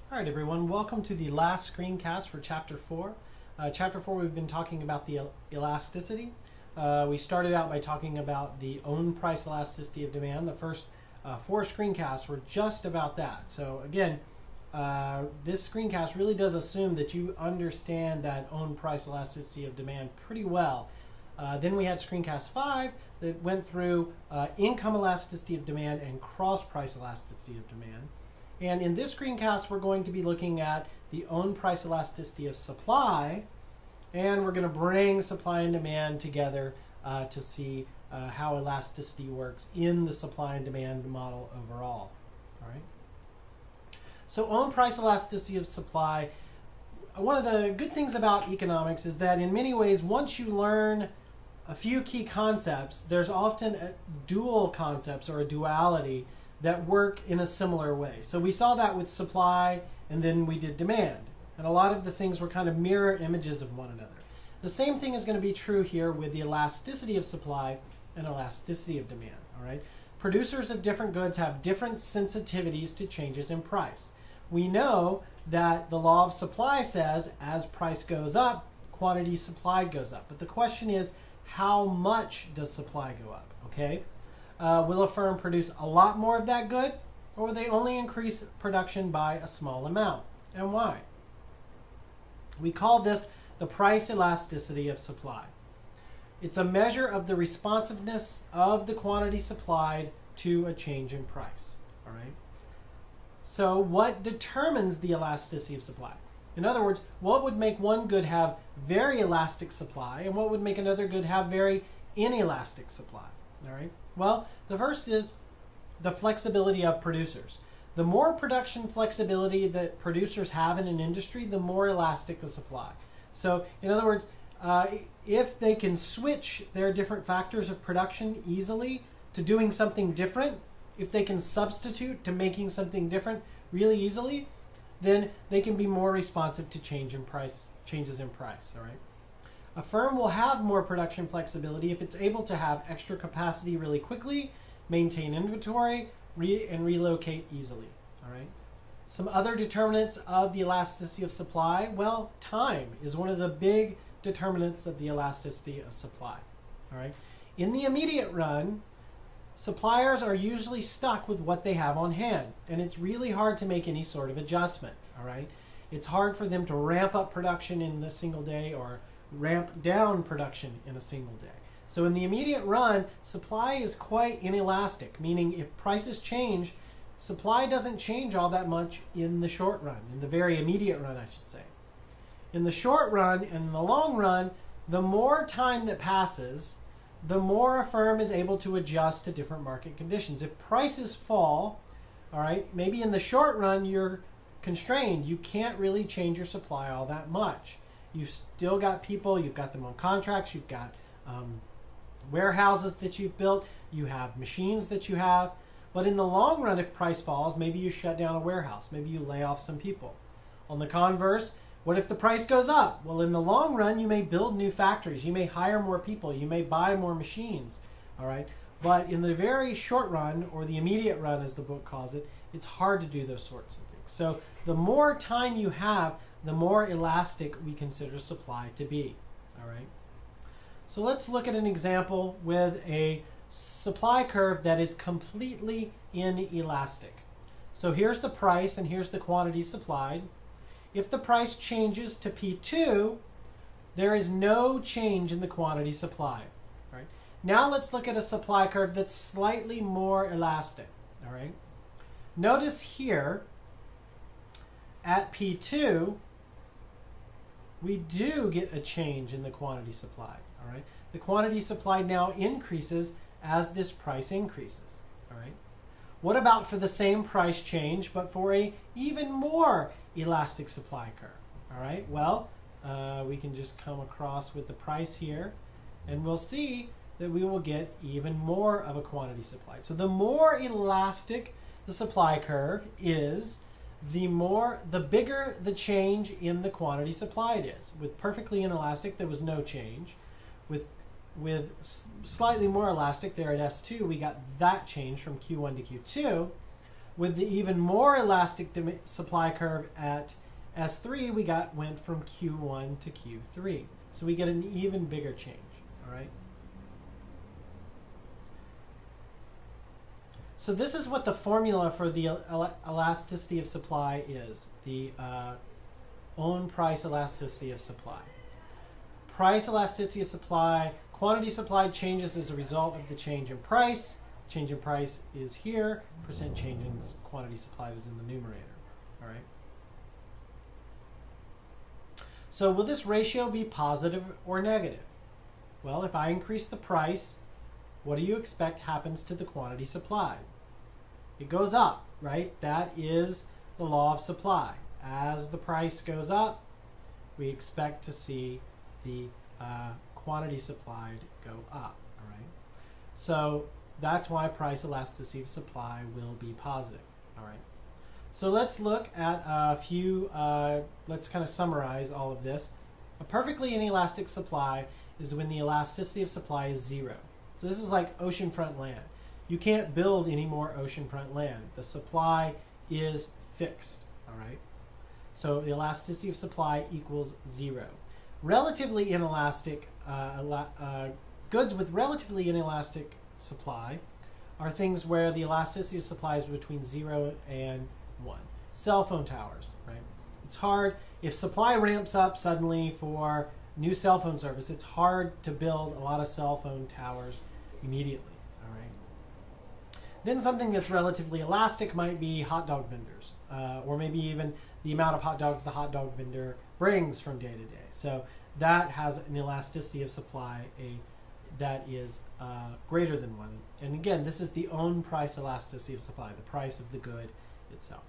All right, everyone, welcome to the last screencast for Chapter 4. Chapter 4, we've been talking about the elasticity. We started out by talking about the own price elasticity of demand. The first 4 screencasts were just about that. So again, this screencast really does assume that you understand that own price elasticity of demand pretty well. Then we had screencast 5 that went through income elasticity of demand and cross price elasticity of demand. And in this screencast, we're going to be looking at the own price elasticity of supply, and we're going to bring supply and demand together to see how elasticity works in the supply and demand model overall. All right. So own price elasticity of supply, one of the good things about economics is that in many ways, once you learn a few key concepts, there's often dual concepts or a duality that work in a similar way. So we saw that with supply, and then we did demand. And a lot of the things were kind of mirror images of one another. The same thing is going to be true here with the elasticity of supply and elasticity of demand. All right? Producers of different goods have different sensitivities to changes in price. We know that the law of supply says as price goes up, quantity supplied goes up. But the question is, how much does supply go up? Okay? Will a firm produce a lot more of that good, or will they only increase production by a small amount? And why? We call this the price elasticity of supply. It's a measure of the responsiveness of the quantity supplied to a change in price. All right. So what determines the elasticity of supply? In other words, what would make one good have very elastic supply, and what would make another good have very inelastic supply? All right. Well, the first is the flexibility of producers. The more production flexibility that producers have in an industry, the more elastic the supply. So, in other words, if they can switch their different factors of production easily to doing something different, if they can substitute to making something different really easily, then they can be more responsive to changes in price. All right. A firm will have more production flexibility if it's able to have extra capacity really quickly, maintain inventory, and relocate easily. All right. Some other determinants of the elasticity of supply, well, time is one of the big determinants of the elasticity of supply. All right. In the immediate run, suppliers are usually stuck with what they have on hand, and it's really hard to make any sort of adjustment. All right. It's hard for them to ramp up production in a single day or ramp down production in a single day. So in the immediate run, supply is quite inelastic, meaning if prices change, supply doesn't change all that much in the short run, in the very immediate run, I should say. In the short run and in the long run, the more time that passes, the more a firm is able to adjust to different market conditions. If prices fall, all right, maybe in the short run you're constrained. You can't really change your supply all that much. You've still got people, you've got them on contracts, you've got warehouses that you've built, you have machines that you have. But in the long run, if price falls, maybe you shut down a warehouse, maybe you lay off some people. On the converse, what if the price goes up? Well, in the long run, you may build new factories, you may hire more people, you may buy more machines, all right? But in the very short run, or the immediate run as the book calls it, it's hard to do those sorts of things. So the more time you have, the more elastic we consider supply to be. All right. So let's look at an example with a supply curve that is completely inelastic. So here's the price and here's the quantity supplied. If the price changes to P2, there is no change in the quantity supplied. All right. Now let's look at a supply curve that's slightly more elastic. All right. Notice here at P2, we do get a change in the quantity supplied. All right. The quantity supplied now increases as this price increases. All right. What about for the same price change, but for a even more elastic supply curve? All right. Well, we can just come across with the price here, and we'll see that we will get even more of a quantity supplied. So the more elastic the supply curve is, the bigger the change in the quantity supplied is. With perfectly inelastic, there was no change. With slightly more elastic there at S2, we got that change from Q1 to Q2. with the even more elastic supply curve at S3, we went from Q1 to Q3. So we get an even bigger change, all right? So this is what the formula for the elasticity of supply is, the own price elasticity of supply. Price elasticity of supply, quantity supplied changes as a result of the change in price. Change in price is here, percent change in quantity supplied is in the numerator, all right? So will this ratio be positive or negative? Well, if I increase the price, what do you expect happens to the quantity supplied? It goes up, right? That is the law of supply. As the price goes up, we expect to see the quantity supplied go up, all right? So that's why price elasticity of supply will be positive, all right? So let's look at a few, let's kind of summarize all of this. A perfectly inelastic supply is when the elasticity of supply is 0. So this is like oceanfront land. You can't build any more oceanfront land. The supply is fixed, all right? So the elasticity of supply equals 0. Relatively inelastic, goods with relatively inelastic supply are things where the elasticity of supply is between 0 and 1. Cell phone towers, right? It's hard, if supply ramps up suddenly for new cell phone service, it's hard to build a lot of cell phone towers immediately, all right? Then something that's relatively elastic might be hot dog vendors, or maybe even the amount of hot dogs the hot dog vendor brings from day to day. So that has an elasticity of supply that is greater than 1. And again, this is the own price elasticity of supply, the price of the good itself.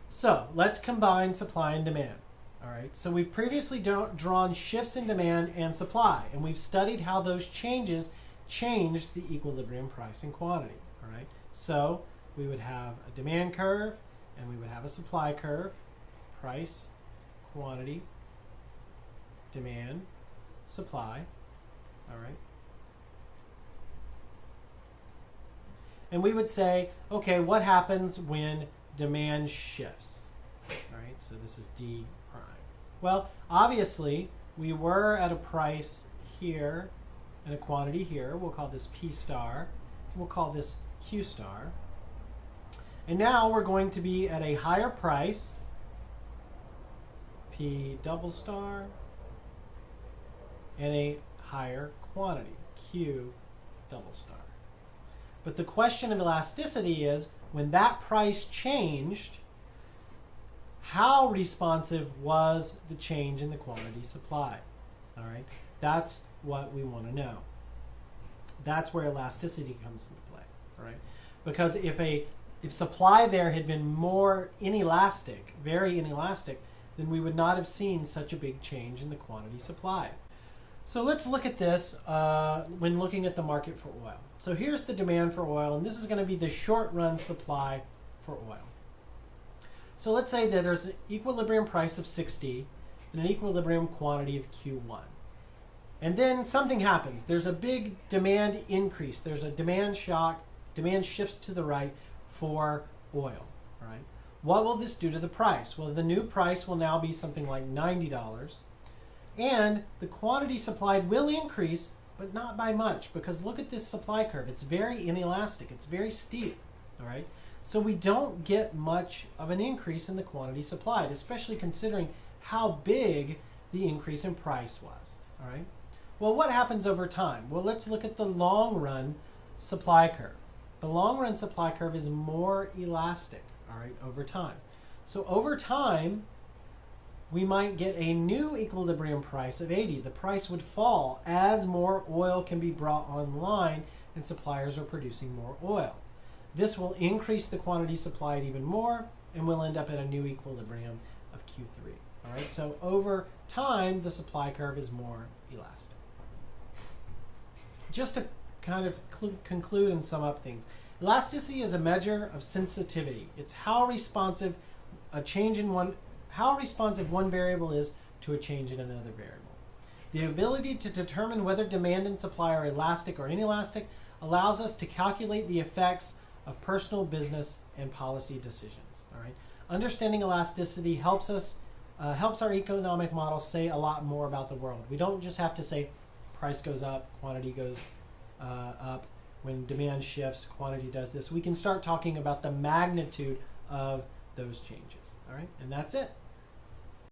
So let's combine supply and demand. All right, so we've previously drawn shifts in demand and supply, and we've studied how those changes changed the equilibrium price and quantity. All right, so we would have a demand curve and we would have a supply curve, price, quantity, demand, supply. All right. And we would say, okay, what happens when demand shifts? All right, so this is D prime. Well, obviously, we were at a price here and a quantity here. We'll call this P star. We'll call this Q star. And now we're going to be at a higher price, P double star, and a higher quantity, Q double star. But the question of elasticity is, when that price changed, how responsive was the change in the quantity supply? All right, that's what we want to know. That's where elasticity comes into play, all right? Because if supply there had been more inelastic, very inelastic, then we would not have seen such a big change in the quantity supply. So let's look at this when looking at the market for oil. So here's the demand for oil, and this is going to be the short-run supply for oil. So let's say that there's an equilibrium price of 60 and an equilibrium quantity of Q1. And then something happens. There's a big demand increase. There's a demand shock. Demand shifts to the right for oil. All right. What will this do to the price? Well, the new price will now be something like $90. And the quantity supplied will increase, but not by much, because look at this supply curve. It's very inelastic. It's very steep. All right. So we don't get much of an increase in the quantity supplied, especially considering how big the increase in price was. All right. Well, what happens over time? Well, let's look at the long-run supply curve. The long-run supply curve is more elastic, all right, over time. So over time, we might get a new equilibrium price of 80. The price would fall as more oil can be brought online and suppliers are producing more oil. This will increase the quantity supplied even more, and we'll end up at a new equilibrium of Q3. All right, so over time, the supply curve is more elastic. Just to kind of conclude and sum up things, elasticity is a measure of sensitivity. It's how responsive one variable is to a change in another variable. The ability to determine whether demand and supply are elastic or inelastic allows us to calculate the effects of personal, business, and policy decisions. All right. Understanding elasticity helps our economic model say a lot more about the world. We don't just have to say price goes up, quantity goes up. When demand shifts, quantity does this. We can start talking about the magnitude of those changes. All right, and that's it.